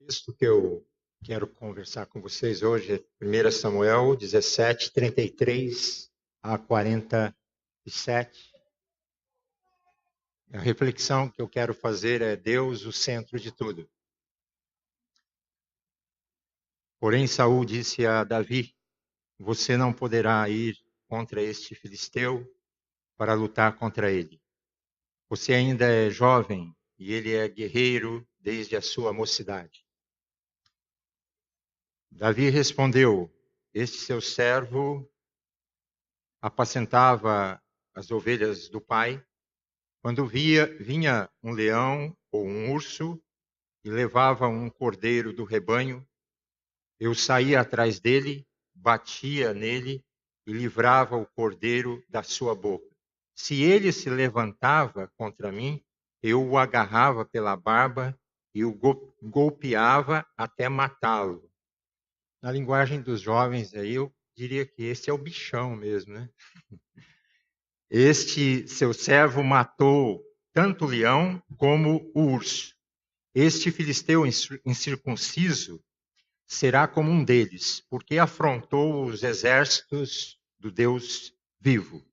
texto que eu quero conversar com vocês hoje é 1 Samuel 17, 33 a 47. A reflexão que eu quero fazer é Deus o centro de tudo. Porém, Saul disse a Davi: Você não poderá ir contra este filisteu para lutar contra ele. Você ainda é jovem e ele é guerreiro desde a sua mocidade. Davi respondeu: Este seu servo apacentava as ovelhas do pai. Quando vinha um leão ou um urso e levava um cordeiro do rebanho, eu saía atrás dele, batia nele e livrava o cordeiro da sua boca. Se ele se levantava contra mim, eu o agarrava pela barba e o golpeava até matá-lo. Na linguagem dos jovens aí, eu diria que esse é o bichão mesmo, né? Este seu servo matou tanto o leão como o urso. Este filisteu incircunciso será como um deles, porque afrontou os exércitos do Deus vivo.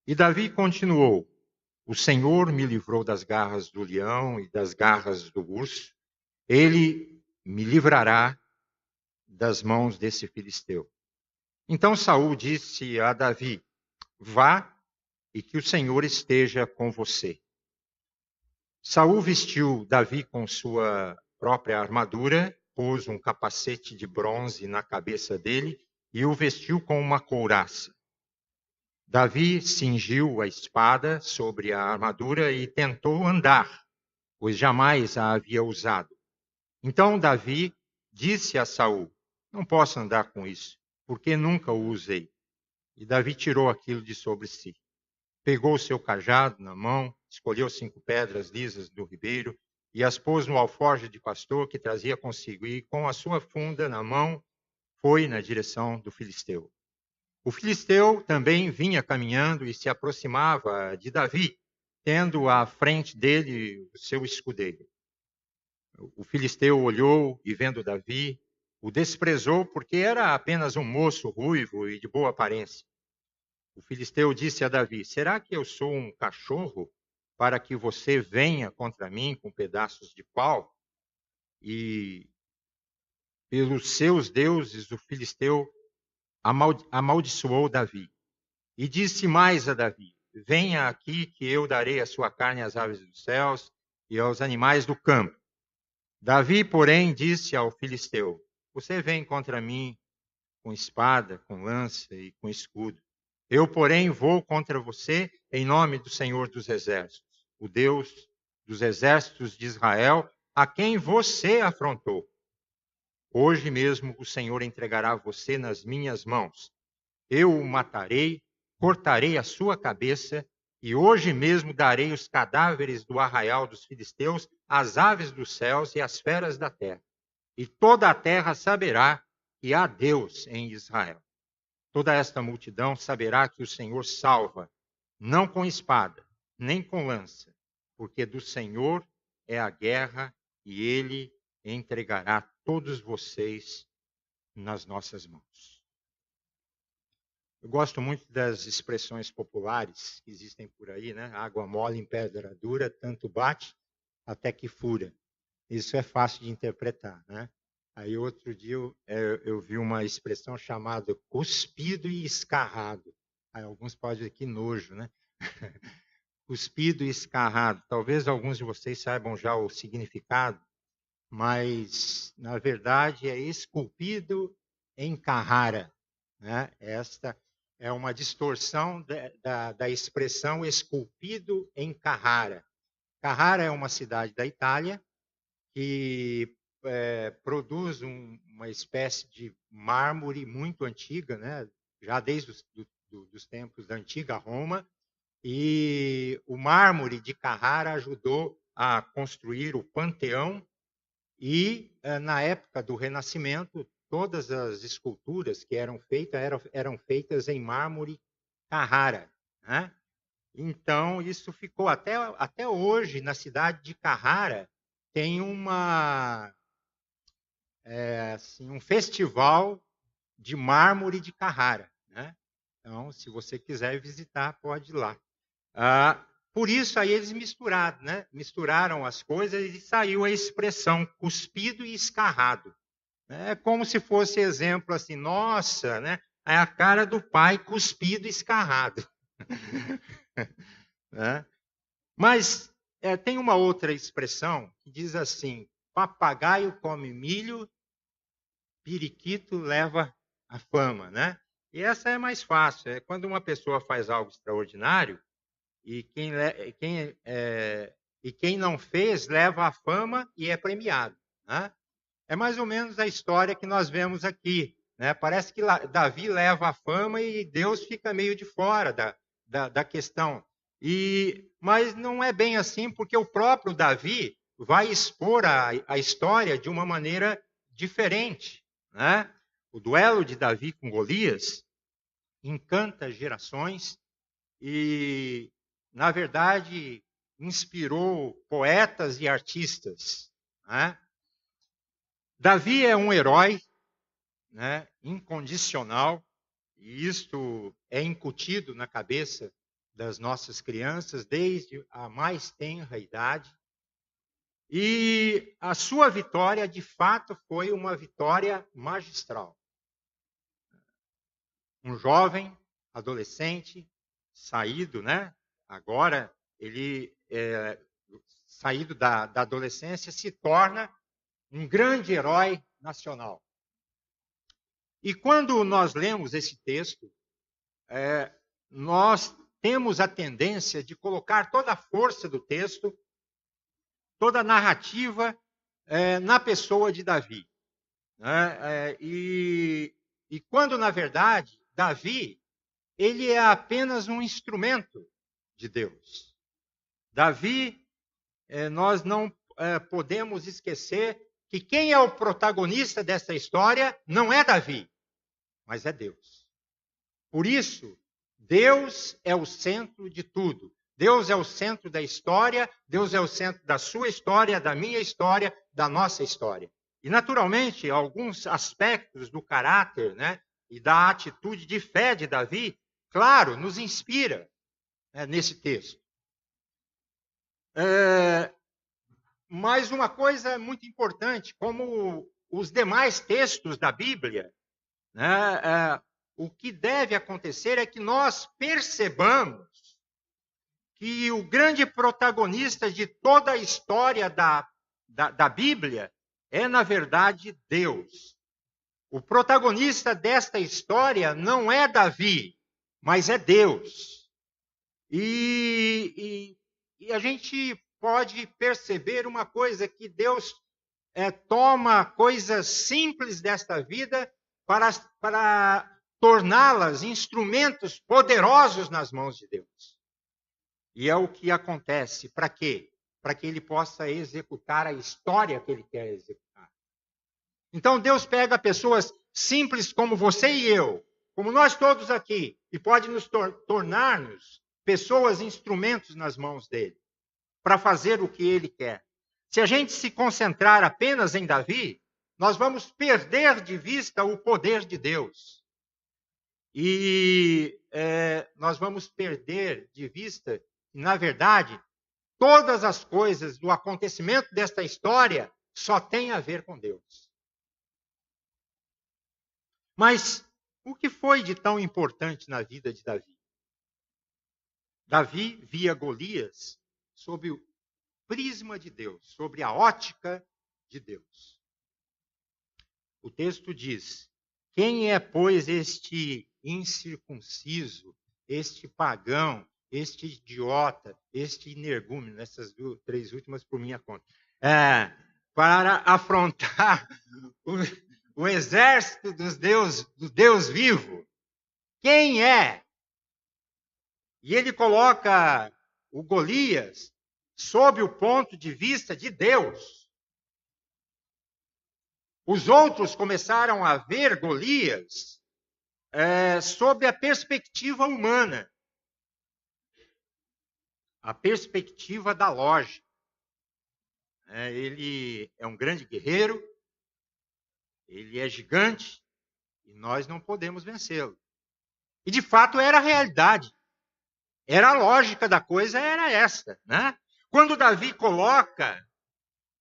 E Davi continuou: O Senhor me livrou das garras do leão e das garras do urso. Ele me livrará das mãos desse filisteu. Então Saul disse a Davi: Vá e que o Senhor esteja com você. Saul vestiu Davi com sua própria armadura, pôs um capacete de bronze na cabeça dele e o vestiu com uma couraça. Davi cingiu a espada sobre a armadura e tentou andar, pois jamais a havia usado. Então Davi disse a Saul: Não posso andar com isso, porque nunca o usei. E Davi tirou aquilo de sobre si. Pegou o seu cajado na mão, escolheu 5 pedras lisas do ribeiro e as pôs no alforje de pastor que trazia consigo, e com a sua funda na mão foi na direção do filisteu. O filisteu também vinha caminhando e se aproximava de Davi, tendo à frente dele o seu escudeiro. O filisteu olhou e, vendo Davi, o desprezou porque era apenas um moço ruivo e de boa aparência. O filisteu disse a Davi: Será que eu sou um cachorro para que você venha contra mim com pedaços de pau? E pelos seus deuses o filisteu amaldiçoou Davi. E disse mais a Davi: Venha aqui que eu darei a sua carne às aves dos céus e aos animais do campo. Davi, porém, disse ao filisteu: Você vem contra mim com espada, com lança e com escudo. Eu, porém, vou contra você em nome do Senhor dos Exércitos, o Deus dos exércitos de Israel, a quem você afrontou. Hoje mesmo o Senhor entregará você nas minhas mãos. Eu o matarei, cortarei a sua cabeça, e hoje mesmo darei os cadáveres do arraial dos filisteus às aves dos céus e às feras da terra. E toda a terra saberá que há Deus em Israel. Toda esta multidão saberá que o Senhor salva, não com espada, nem com lança, porque do Senhor é a guerra e ele entregará todos vocês nas nossas mãos. Eu gosto muito das expressões populares que existem por aí, né? Água mole em pedra dura, tanto bate até que fura. Isso é fácil de interpretar, né? Aí outro dia eu vi uma expressão chamada cuspido e escarrado. Aí alguns podem dizer que nojo, né? Cuspido e escarrado. Talvez alguns de vocês saibam já o significado, mas na verdade é esculpido em Carrara, né? Esta é uma distorção da expressão esculpido em Carrara. Carrara é uma cidade da Itália que produz uma espécie de mármore muito antiga, né? Já desde os tempos da antiga Roma, e o mármore de Carrara ajudou a construir o Panteão e, na época do Renascimento, todas as esculturas que eram feitas em mármore Carrara, né? Então, isso ficou até hoje na cidade de Carrara, tem assim, um festival de mármore de Carrara, né? Então, se você quiser visitar, pode ir lá. Por isso aí eles misturaram, né? Misturaram as coisas e saiu a expressão cuspido e escarrado. É como se fosse exemplo assim, nossa, né? É a cara do pai cuspido e escarrado. Né? Mas tem uma outra expressão que diz assim: papagaio come milho, periquito leva a fama, né? E essa é mais fácil. É quando uma pessoa faz algo extraordinário e quem não fez leva a fama e é premiado, né? É mais ou menos a história que nós vemos aqui, né? Parece que Davi leva a fama e Deus fica meio de fora da questão. Mas não é bem assim, porque o próprio Davi vai expor a história de uma maneira diferente, né? O duelo de Davi com Golias encanta gerações e, na verdade, inspirou poetas e artistas, né? Davi é um herói, né, incondicional, e isto é incutido na cabeça das nossas crianças desde a mais tenra idade. E a sua vitória, de fato, foi uma vitória magistral. Um jovem, adolescente, saído, né? Agora, ele, saído da adolescência, se torna um grande herói nacional. E quando nós lemos esse texto, nós temos a tendência de colocar toda a força do texto, toda a narrativa na pessoa de Davi. Né? E quando, na verdade, Davi, ele é apenas um instrumento de Deus. Davi, nós não podemos esquecer que quem é o protagonista dessa história não é Davi, mas é Deus. Por isso, Deus é o centro de tudo. Deus é o centro da história, Deus é o centro da sua história, da minha história, da nossa história. E, naturalmente, alguns aspectos do caráter, né, e da atitude de fé de Davi, claro, nos inspira, né, nesse texto. Mas uma coisa muito importante, como os demais textos da Bíblia, né, o que deve acontecer é que nós percebamos que o grande protagonista de toda a história da Bíblia é, na verdade, Deus. O protagonista desta história não é Davi, mas é Deus. E a gente pode perceber uma coisa, que Deus toma coisas simples desta vida para torná-las instrumentos poderosos nas mãos de Deus. E é o que acontece. Para quê? Para que ele possa executar a história que ele quer executar. Então Deus pega pessoas simples como você e eu, como nós todos aqui, e pode nos tornar-nos pessoas, instrumentos nas mãos dele, para fazer o que ele quer. Se a gente se concentrar apenas em Davi, nós vamos perder de vista o poder de Deus. E nós vamos perder de vista, na verdade, todas as coisas do acontecimento desta história só têm a ver com Deus. Mas o que foi de tão importante na vida de Davi? Davi via Golias sob o prisma de Deus, sobre a ótica de Deus. O texto diz: quem é, pois, este incircunciso, este pagão, este idiota, este energúmeno, essas três últimas por minha conta, para afrontar o exército do Deus vivo? Quem é? E ele coloca o Golias sob o ponto de vista de Deus. Os outros começaram a ver Golias sob a perspectiva humana, a perspectiva da lógica. Ele é um grande guerreiro, Ele é gigante e nós não podemos vencê-lo. E de fato era a realidade. Era a lógica da coisa, era essa, né? Quando Davi coloca,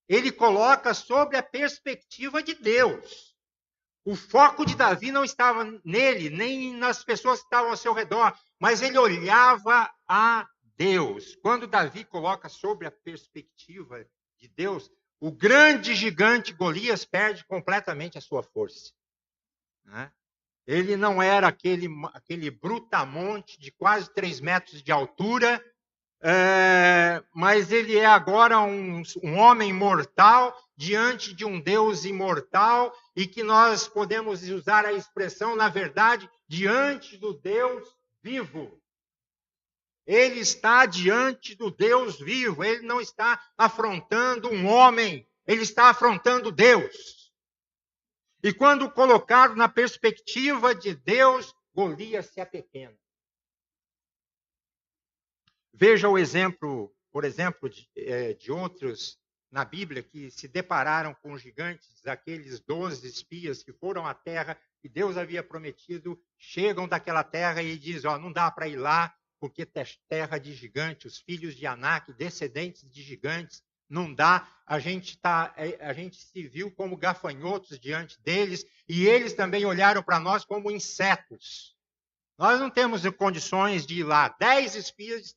ele coloca sobre a perspectiva de Deus. O foco de Davi não estava nele, nem nas pessoas que estavam ao seu redor, mas ele olhava a Deus. Quando Davi coloca sobre a perspectiva de Deus, o grande gigante Golias perde completamente a sua força, né? Ele não era aquele brutamonte de quase 3 metros de altura, mas ele é agora um homem mortal diante de um Deus imortal e que nós podemos usar a expressão, na verdade, diante do Deus vivo. Ele está diante do Deus vivo, ele não está afrontando um homem, ele está afrontando Deus. E quando colocado na perspectiva de Deus, Golias se apequena. Veja o exemplo, por exemplo, de outros na Bíblia que se depararam com gigantes, aqueles 12 espias que foram à terra que Deus havia prometido, chegam daquela terra e dizem, não dá para ir lá, porque é terra de gigante, os filhos de Anak, descendentes de gigantes, não dá, a gente se viu como gafanhotos diante deles, e eles também olharam para nós como insetos. Nós não temos condições de ir lá. 10 espias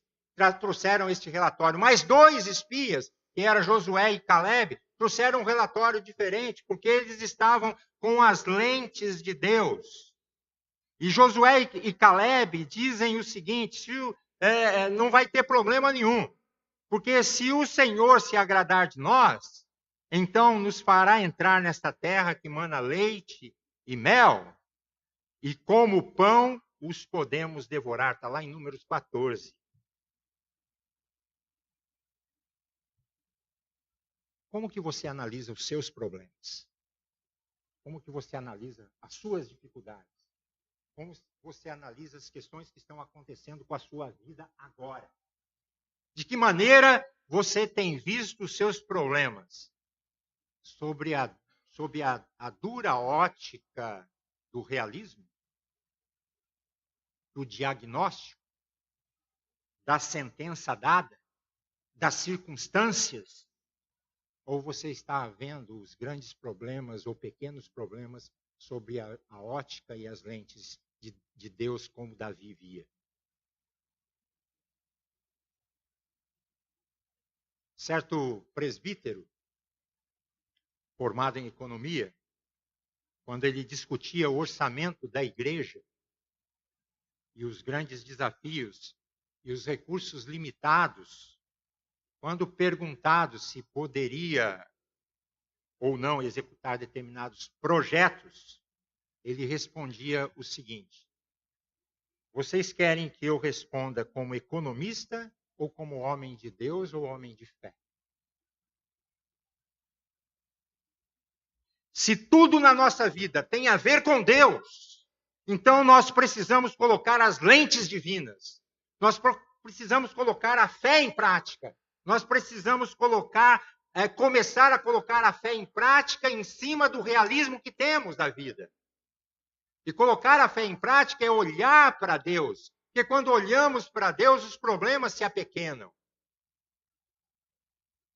trouxeram este relatório, mas 2 espias, que eram Josué e Caleb, trouxeram um relatório diferente, porque eles estavam com as lentes de Deus. E Josué e Caleb dizem o seguinte, não vai ter problema nenhum, porque se o Senhor se agradar de nós, então nos fará entrar nesta terra que mana leite e mel, e como pão os podemos devorar. Está lá em Números 14. Como que você analisa os seus problemas? Como que você analisa as suas dificuldades? Como você analisa as questões que estão acontecendo com a sua vida agora? De que maneira você tem visto os seus problemas? Sob a dura ótica do realismo? Do diagnóstico? Da sentença dada? Das circunstâncias? Ou você está vendo os grandes problemas ou pequenos problemas sobre a ótica e as lentes de Deus como Davi via? Certo presbítero, formado em economia, quando ele discutia o orçamento da igreja e os grandes desafios e os recursos limitados, quando perguntado se poderia ou não executar determinados projetos, ele respondia o seguinte: vocês querem que eu responda como economista ou como homem de Deus ou homem de fé? Se tudo na nossa vida tem a ver com Deus, então nós precisamos colocar as lentes divinas. Nós precisamos colocar a fé em prática. Nós precisamos começar a colocar a fé em prática em cima do realismo que temos da vida. E colocar a fé em prática é olhar para Deus. Porque quando olhamos para Deus, os problemas se apequenam.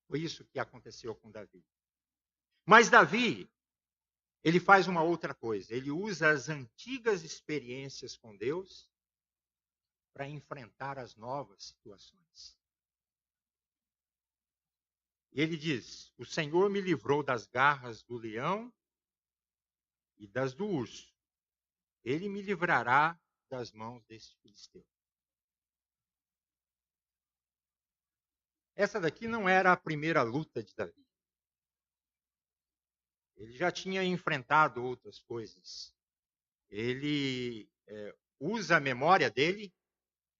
Foi isso que aconteceu com Davi. Mas Davi, ele faz uma outra coisa. Ele usa as antigas experiências com Deus para enfrentar as novas situações. E ele diz: o Senhor me livrou das garras do leão e das do urso. Ele me livrará das mãos deste filisteu. Essa daqui não era a primeira luta de Davi. Ele já tinha enfrentado outras coisas. Ele usa a memória dele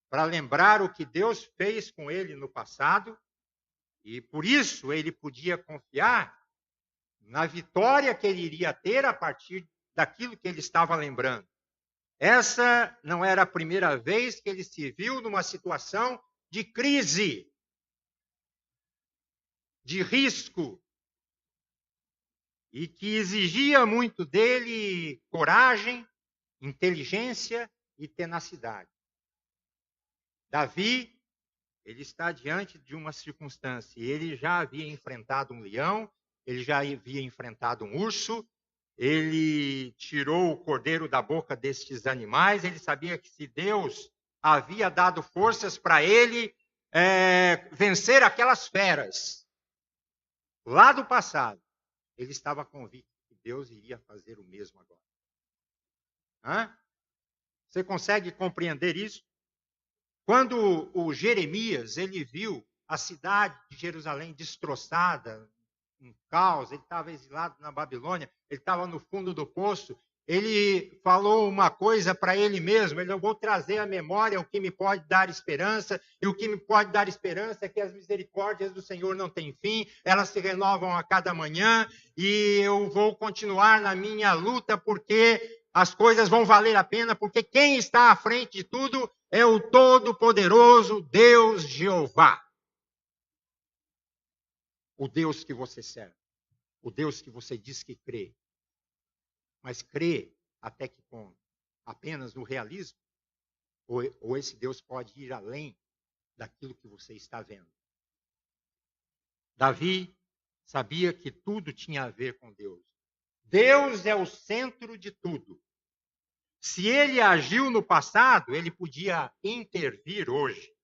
para lembrar o que Deus fez com ele no passado, e por isso ele podia confiar na vitória que ele iria ter a partir daquilo que ele estava lembrando. Essa não era a primeira vez que ele se viu numa situação de crise, de risco. e que exigia muito dele coragem, inteligência e tenacidade. Davi, ele está diante de uma circunstância. Ele já havia enfrentado um leão, ele já havia enfrentado um urso, ele tirou o cordeiro da boca destes animais, ele sabia que se Deus havia dado forças para ele vencer aquelas feras lá do passado, ele estava convicto que Deus iria fazer o mesmo agora. Hã? Você consegue compreender isso? Quando o Jeremias ele viu a cidade de Jerusalém destroçada, um caos, ele estava exilado na Babilônia, ele estava no fundo do poço, ele falou uma coisa para ele mesmo, eu vou trazer à memória o que me pode dar esperança, e o que me pode dar esperança é que as misericórdias do Senhor não têm fim, elas se renovam a cada manhã, e eu vou continuar na minha luta, porque as coisas vão valer a pena, porque quem está à frente de tudo é o Todo-Poderoso Deus Jeová. O Deus que você serve. O Deus que você diz que crê. Mas crê até que ponto? Apenas no realismo? Ou esse Deus pode ir além daquilo que você está vendo? Davi sabia que tudo tinha a ver com Deus. Deus é o centro de tudo. Se ele agiu no passado, ele podia intervir hoje.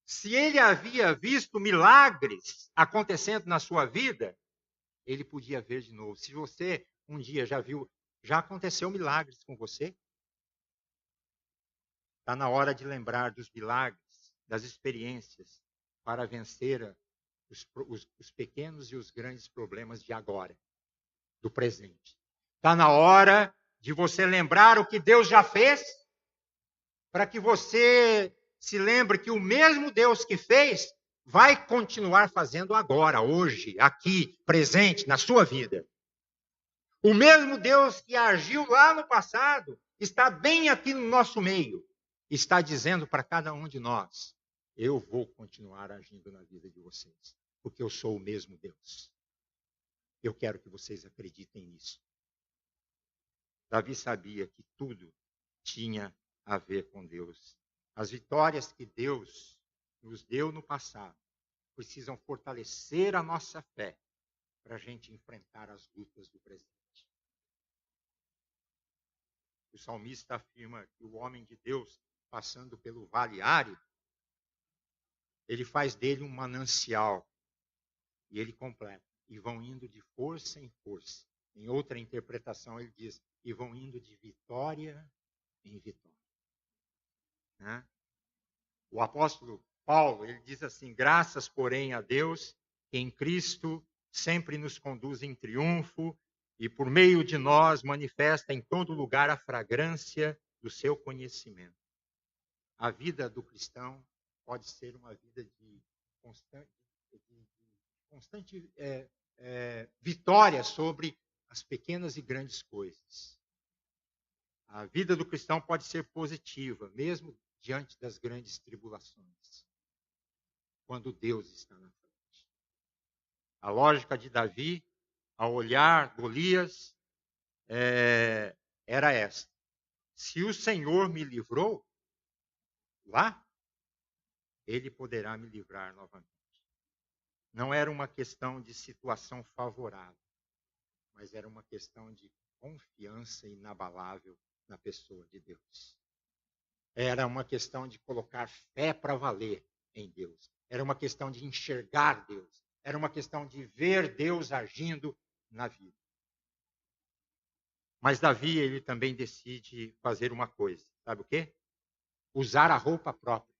Se ele havia visto milagres acontecendo na sua vida, ele podia ver de novo. Se você um dia já viu, já aconteceu milagres com você? Está na hora de lembrar dos milagres, das experiências, para vencer os pequenos e os grandes problemas de agora, do presente. Está na hora de você lembrar o que Deus já fez, para que você se lembre que o mesmo Deus que fez vai continuar fazendo agora, hoje, aqui, presente, na sua vida. O mesmo Deus que agiu lá no passado está bem aqui no nosso meio. Está dizendo para cada um de nós: eu vou continuar agindo na vida de vocês, porque eu sou o mesmo Deus. Eu quero que vocês acreditem nisso. Davi sabia que tudo tinha a ver com Deus. As vitórias que Deus nos deu no passado precisam fortalecer a nossa fé para a gente enfrentar as lutas do presente. O salmista afirma que o homem de Deus, passando pelo vale árido, ele faz dele um manancial. E ele completa. E vão indo de força em força. Em outra interpretação, ele diz: e vão indo de vitória em vitória. Né? O apóstolo Paulo, ele diz assim: graças, porém, a Deus, que em Cristo sempre nos conduz em triunfo e por meio de nós manifesta em todo lugar a fragrância do seu conhecimento. A vida do cristão pode ser uma vida de constante vitória sobre as pequenas e grandes coisas. A vida do cristão pode ser positiva, mesmo diante das grandes tribulações, quando Deus está na frente. A lógica de Davi, ao olhar Golias, era esta: se o Senhor me livrou lá, ele poderá me livrar novamente. Não era uma questão de situação favorável, mas era uma questão de confiança inabalável na pessoa de Deus. Era uma questão de colocar fé para valer em Deus. Era uma questão de enxergar Deus. Era uma questão de ver Deus agindo na vida. Mas Davi, ele também decide fazer uma coisa. Sabe o quê? Usar a roupa própria.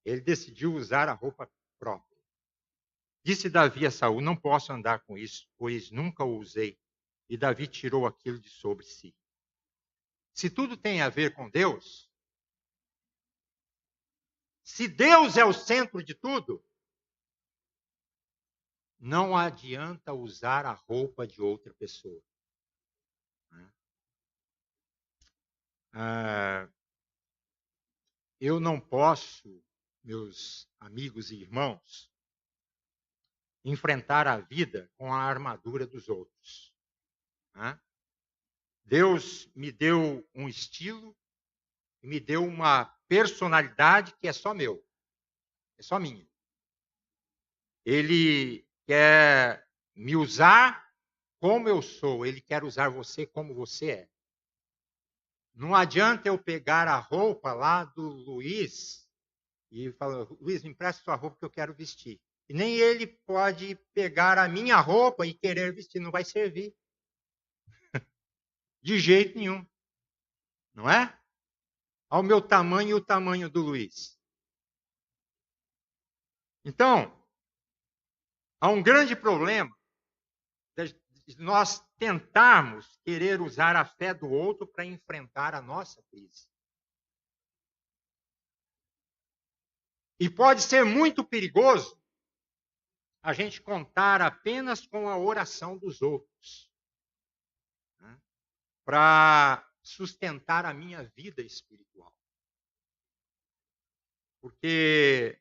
Ele decidiu usar a roupa própria. Disse Davi a Saul: não posso andar com isso, pois nunca o usei. E Davi tirou aquilo de sobre si. Se tudo tem a ver com Deus, se Deus é o centro de tudo, não adianta usar a roupa de outra pessoa. Eu não posso, meus amigos e irmãos, enfrentar a vida com a armadura dos outros. Né? Deus me deu um estilo, me deu uma personalidade que é só meu, é só minha. Ele quer me usar como eu sou, ele quer usar você como você é. Não adianta eu pegar a roupa lá do Luiz e falar, Luiz, me empresta sua roupa que eu quero vestir. E nem ele pode pegar a minha roupa e querer vestir, não vai servir. De jeito nenhum. Não é? Ao meu tamanho e o tamanho do Luiz. Então, há um grande problema de nós tentarmos querer usar a fé do outro para enfrentar a nossa crise. E pode ser muito perigoso a gente contar apenas com a oração dos outros, né, para sustentar a minha vida espiritual. Porque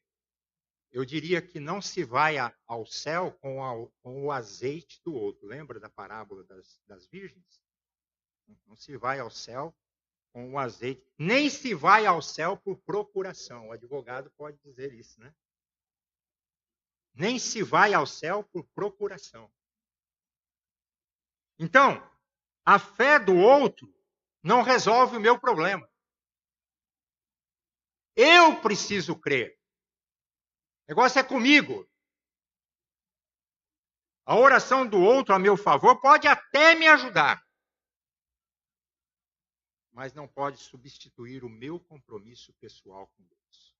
eu diria que não se vai ao céu com o azeite do outro. Lembra da parábola das virgens? Não se vai ao céu com o azeite. Nem se vai ao céu por procuração. O advogado pode dizer isso, né? Nem se vai ao céu por procuração. Então, a fé do outro não resolve o meu problema. Eu preciso crer. O negócio é comigo. A oração do outro a meu favor pode até me ajudar, mas não pode substituir o meu compromisso pessoal com Deus.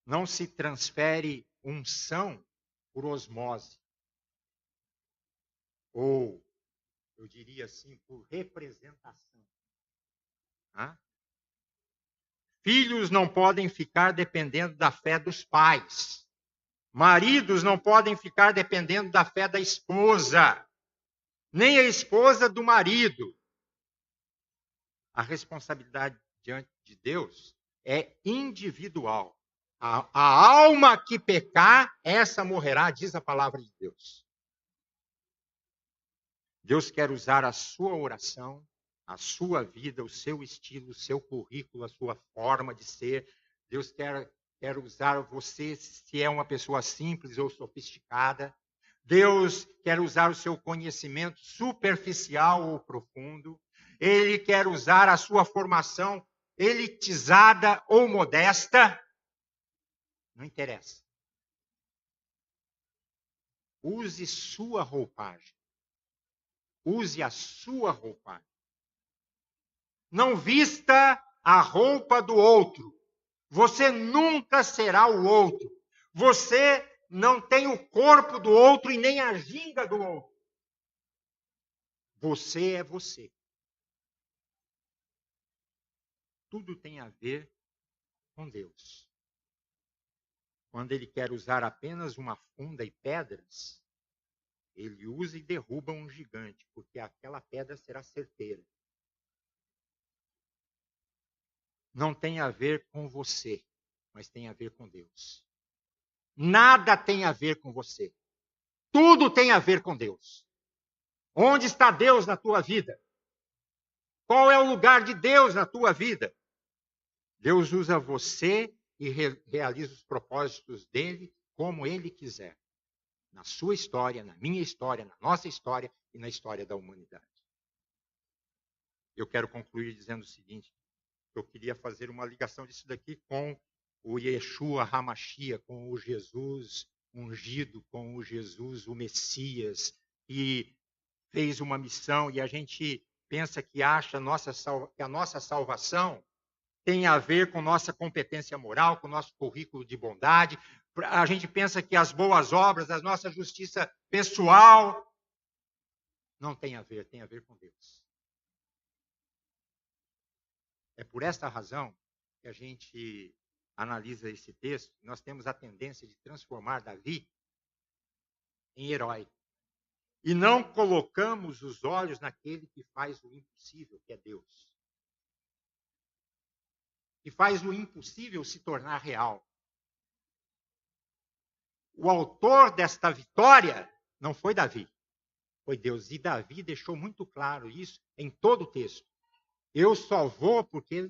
Não se transfere unção por osmose. Ou, eu diria assim, por representação. Filhos não podem ficar dependendo da fé dos pais. Maridos não podem ficar dependendo da fé da esposa. Nem a esposa do marido. A responsabilidade diante de Deus é individual. A alma que pecar, essa morrerá, diz a palavra de Deus. Deus quer usar a sua oração, a sua vida, o seu estilo, o seu currículo, a sua forma de ser. Deus quer usar você se é uma pessoa simples ou sofisticada. Deus quer usar o seu conhecimento superficial ou profundo. Ele quer usar a sua formação elitizada ou modesta. Não interessa. Use sua roupagem. Use a sua roupagem. Não vista a roupa do outro. Você nunca será o outro. Você não tem o corpo do outro e nem a ginga do outro. Você é você. Tudo tem a ver com Deus. Quando ele quer usar apenas uma funda e pedras, ele usa e derruba um gigante, porque aquela pedra será certeira. Não tem a ver com você, mas tem a ver com Deus. Nada tem a ver com você. Tudo tem a ver com Deus. Onde está Deus na tua vida? Qual é o lugar de Deus na tua vida? Deus usa você e realiza os propósitos dele como ele quiser. Na sua história, na minha história, na nossa história e na história da humanidade. Eu quero concluir dizendo o seguinte: eu queria fazer uma ligação disso daqui com o Yeshua HaMashiach, com o Jesus ungido, com o Jesus, o Messias, que fez uma missão e a gente pensa que acha que a nossa salvação tem a ver com nossa competência moral, com nosso currículo de bondade. A gente pensa que as boas obras, a nossa justiça pessoal, não tem a ver com Deus. É por esta razão que a gente analisa esse texto. Nós temos a tendência de transformar Davi em herói. E não colocamos os olhos naquele que faz o impossível, que é Deus. Que faz o impossível se tornar real. o autor desta vitória não foi Davi, foi Deus. E Davi deixou muito claro isso em todo o texto. Eu só vou porque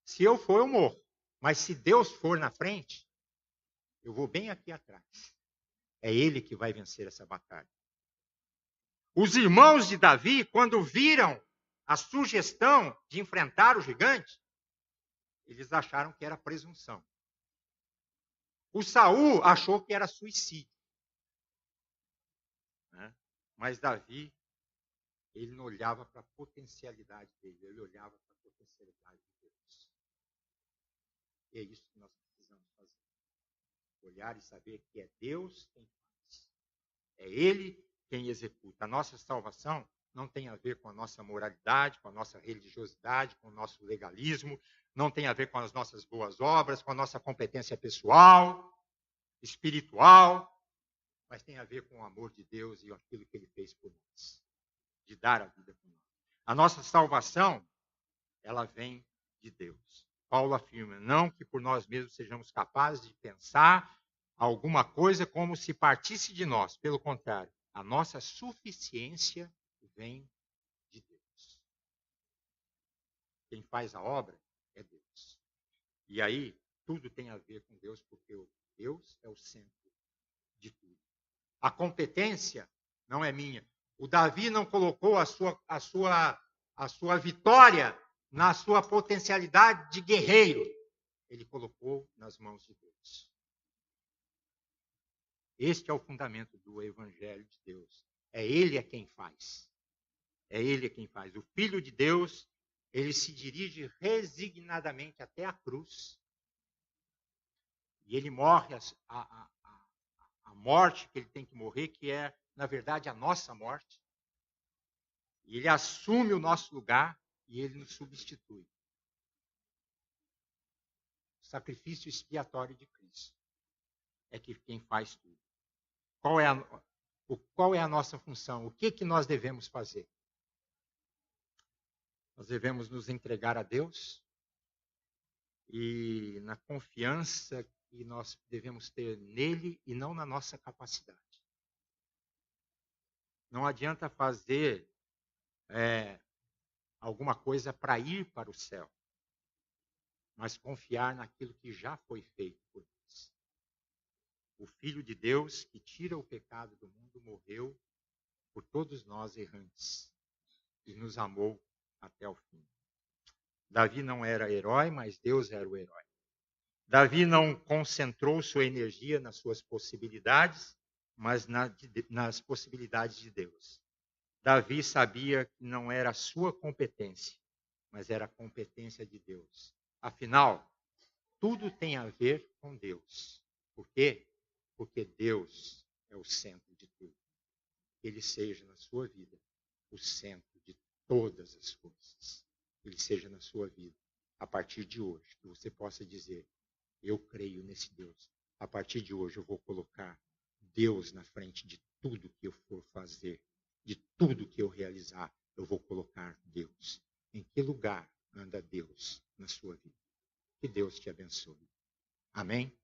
se eu for, eu morro. Mas se Deus for na frente, eu vou bem aqui atrás. É ele que vai vencer essa batalha. Os irmãos de Davi, quando viram a sugestão de enfrentar o gigante, eles acharam que era presunção. O Saul achou que era suicídio. Né? Mas Davi, ele não olhava para a potencialidade dele, ele olhava para a potencialidade de Deus. E é isso que nós precisamos fazer. Olhar e saber que é Deus quem faz. É Ele quem executa. A nossa salvação não tem a ver com a nossa moralidade, com a nossa religiosidade, com o nosso legalismo, não tem a ver com as nossas boas obras, com a nossa competência pessoal, espiritual, mas tem a ver com o amor de Deus e aquilo que Ele fez por nós, de dar a vida por nós. A nossa salvação, ela vem de Deus. Paulo afirma, não que por nós mesmos sejamos capazes de pensar alguma coisa como se partisse de nós. Pelo contrário, a nossa suficiência vem de Deus. Quem faz a obra é Deus. E aí, tudo tem a ver com Deus, porque Deus é o centro de tudo. A competência não é minha. O Davi não colocou a sua vitória na sua potencialidade de guerreiro. Ele colocou nas mãos de Deus. Este é o fundamento do Evangelho de Deus. É Ele quem faz. É Ele quem faz. O Filho de Deus, ele se dirige resignadamente até a cruz. E ele morre a morte que ele tem que morrer, que é, na verdade, a nossa morte. E ele assume o nosso lugar e ele nos substitui. O sacrifício expiatório de Cristo é quem faz tudo. Qual é a nossa função? O que nós devemos fazer? Nós devemos nos entregar a Deus e na confiança que nós devemos ter nele e não na nossa capacidade. Não adianta fazer alguma coisa para ir para o céu, mas confiar naquilo que já foi feito por nós. O Filho de Deus, que tira o pecado do mundo, morreu por todos nós errantes e nos amou até o fim. Davi não era herói, mas Deus era o herói. Davi não concentrou sua energia nas suas possibilidades, mas nas possibilidades de Deus. Davi sabia que não era a sua competência, mas era a competência de Deus. Afinal, tudo tem a ver com Deus. Por quê? Porque Deus é o centro de tudo. Que Ele seja na sua vida o centro de todas as coisas. Que Ele seja na sua vida, a partir de hoje, que você possa dizer, eu creio nesse Deus. A partir de hoje eu vou colocar Deus na frente de tudo que eu for fazer, de tudo que eu realizar, eu vou colocar Deus. Em que lugar anda Deus na sua vida? Que Deus te abençoe. Amém?